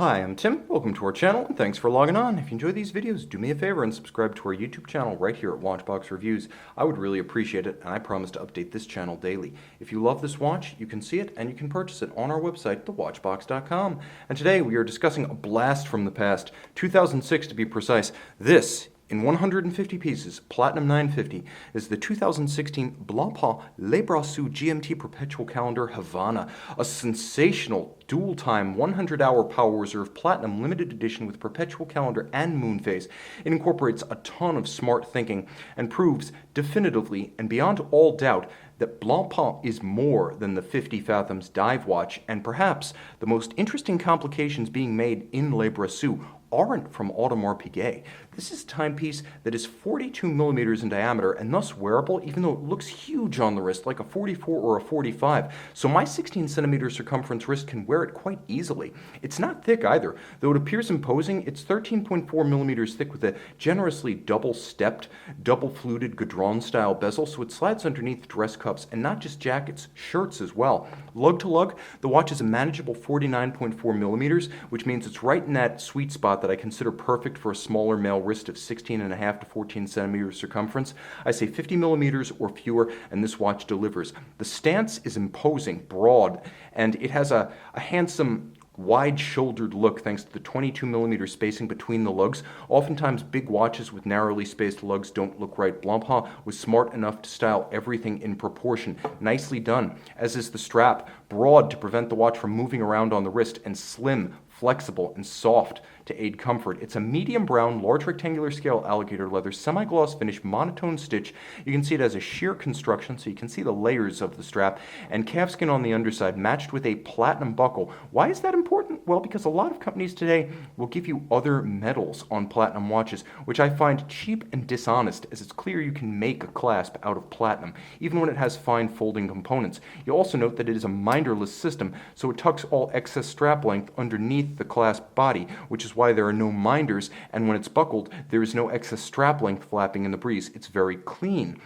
Hi, I'm Tim. Welcome to our channel, and thanks for logging on. If you enjoy these videos, do me a favor and subscribe to our YouTube channel right here at Watchbox Reviews. I would really appreciate it, and I promise to update this channel daily. If you love this watch, you can see it and you can purchase it on our website, thewatchbox.com. And today we are discussing a blast from the past, 2006 to be precise. This, in 150 pieces, Platinum 950, is the 2016 Blancpain Le Brassus GMT Perpetual Calendar Havana, a sensational dual-time 100-hour power reserve platinum limited edition with perpetual calendar and moon phase. It incorporates a ton of smart thinking and proves definitively and beyond all doubt that Blancpain is more than the 50 Fathoms dive watch, and perhaps the most interesting complications being made in Le Brassus aren't from Audemars Piguet. This is a timepiece that is 42 millimeters in diameter and thus wearable, even though it looks huge on the wrist, like a 44 or a 45. So my 16 centimeter circumference wrist can wear it quite easily. It's not thick either. Though it appears imposing, it's 13.4 millimeters thick with a generously double-stepped, double-fluted Gaudron-style bezel, so it slides underneath dress cuffs, and not just jackets, shirts as well. Lug-to-lug, the watch is a manageable 49.4 millimeters, which means it's right in that sweet spot that I consider perfect for a smaller male wrist of 16.5 to 14 centimeters circumference. I say 50 millimeters or fewer, and this watch delivers. The stance is imposing, broad, and it has a handsome wide-shouldered look thanks to the 22 millimeter spacing between the lugs. Oftentimes big watches with narrowly spaced lugs don't look right. Blancpain was smart enough to style everything in proportion. Nicely done, as is the strap, broad to prevent the watch from moving around on the wrist, and slim, flexible, and soft to aid comfort. It's a medium brown, large rectangular scale alligator leather, semi-gloss finish, monotone stitch. You can see it has a sheer construction, so you can see the layers of the strap, and calfskin on the underside matched with a platinum buckle. Why is that important? Well, because a lot of companies today will give you other metals on platinum watches, which I find cheap and dishonest, as it's clear you can make a clasp out of platinum, even when it has fine folding components. You'll also note that it is a minderless system, so it tucks all excess strap length underneath the clasp body, which is why there are no minders, and when it's buckled, there is no excess strap length flapping in the breeze. It's very clean.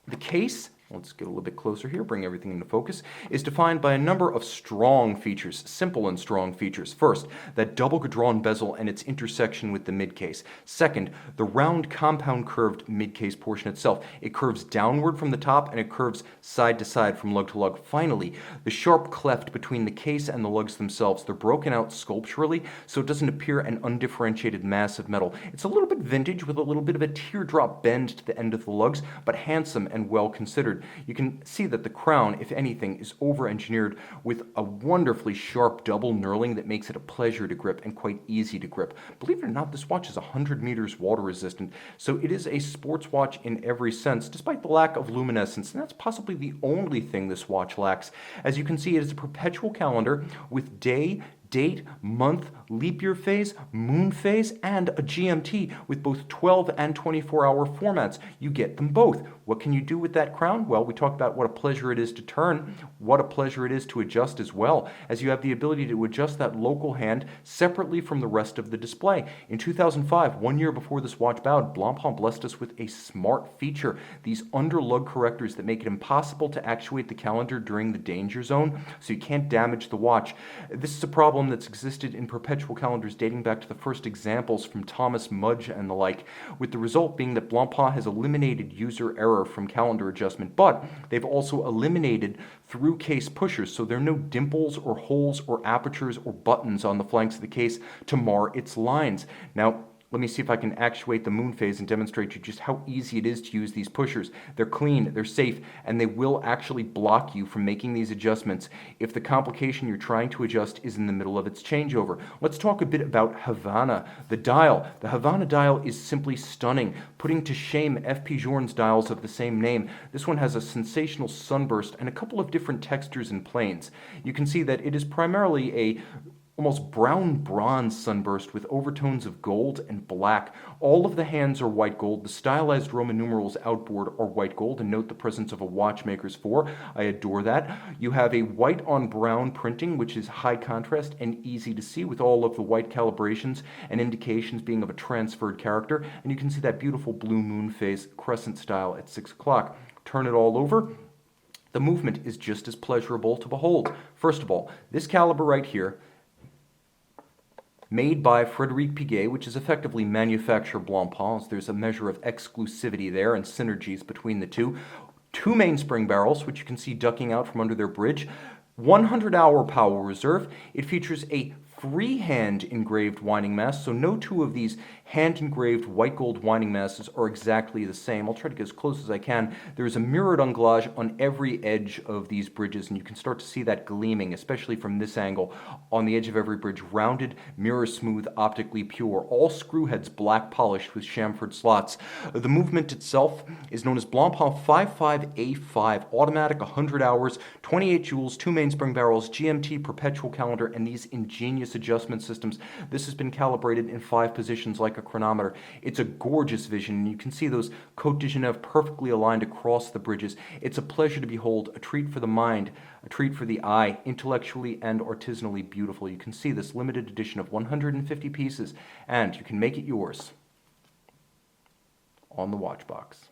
The case, let's get a little bit closer here, bring everything into focus, is defined by a number of strong features, simple and strong features. First, that double Gaudron bezel and its intersection with the mid-case. Second, the round compound curved mid-case portion itself. It curves downward from the top and it curves side to side from lug to lug. Finally, the sharp cleft between the case and the lugs themselves. They're broken out sculpturally so it doesn't appear an undifferentiated mass of metal. It's a little bit vintage with a little bit of a teardrop bend to the end of the lugs, but handsome and well considered. You can see that the crown, if anything, is over-engineered with a wonderfully sharp double knurling that makes it a pleasure to grip and quite easy to grip. Believe it or not, this watch is 100 meters water resistant, so it is a sports watch in every sense, despite the lack of luminescence, and that's possibly the only thing this watch lacks. As you can see, it is a perpetual calendar with day, date, month, leap year phase, moon phase, and a GMT with both 12 and 24-hour formats. You get them both. What can you do with that crown? Well, we talked about what a pleasure it is to turn, what a pleasure it is to adjust as well, as you have the ability to adjust that local hand separately from the rest of the display. In 2005, 1 year before this watch bowed, Blancpain blessed us with a smart feature, these under lug correctors that make it impossible to actuate the calendar during the danger zone, so you can't damage the watch. This is a problem that's existed in perpetual calendars dating back to the first examples from Thomas Mudge and the like, with the result being that Blancpain has eliminated user error from calendar adjustment, but they've also eliminated through case pushers, so there are no dimples or holes or apertures or buttons on the flanks of the case to mar its lines. Now, let me see if I can actuate the moon phase and demonstrate to you just how easy it is to use these pushers. They're clean, they're safe, and they will actually block you from making these adjustments if the complication you're trying to adjust is in the middle of its changeover. Let's talk a bit about Havana, the dial. The Havana dial is simply stunning, putting to shame F.P. Journe's dials of the same name. This one has a sensational sunburst and a couple of different textures and planes. You can see that it is primarily a almost brown bronze sunburst with overtones of gold and black. All of the hands are white gold. The stylized Roman numerals outboard are white gold, and note the presence of a watchmaker's 4. I adore that. You have a white on brown printing, which is high contrast and easy to see, with all of the white calibrations and indications being of a transferred character. And you can see that beautiful blue moon phase crescent style at 6 o'clock. Turn it all over. The movement is just as pleasurable to behold. First of all, this caliber right here made by Frederic Piguet, which is effectively manufacturer Blancpain. There's a measure of exclusivity there and synergies between the two. Two mainspring barrels, which you can see ducking out from under their bridge. 100-hour power reserve. It features a freehand engraved winding mass, so no two of these hand engraved white gold winding masses are exactly the same. I'll try to get as close as I can. There's a mirrored anglage on every edge of these bridges, and you can start to see that gleaming, especially from this angle, on the edge of every bridge. Rounded, mirror smooth, optically pure. All screw heads black polished with chamfered slots. The movement itself is known as Blancpain 55A5, automatic, 100 hours, 28 joules, two mainspring barrels, GMT Perpetual Calendar, and these ingenious adjustment systems. This has been calibrated in 5 positions like a chronometer. It's a gorgeous vision, and you can see those Côte de Genève perfectly aligned across the bridges. It's a pleasure to behold, a treat for the mind, a treat for the eye, intellectually and artisanally beautiful. You can see this limited edition of 150 pieces, and you can make it yours on the watch box.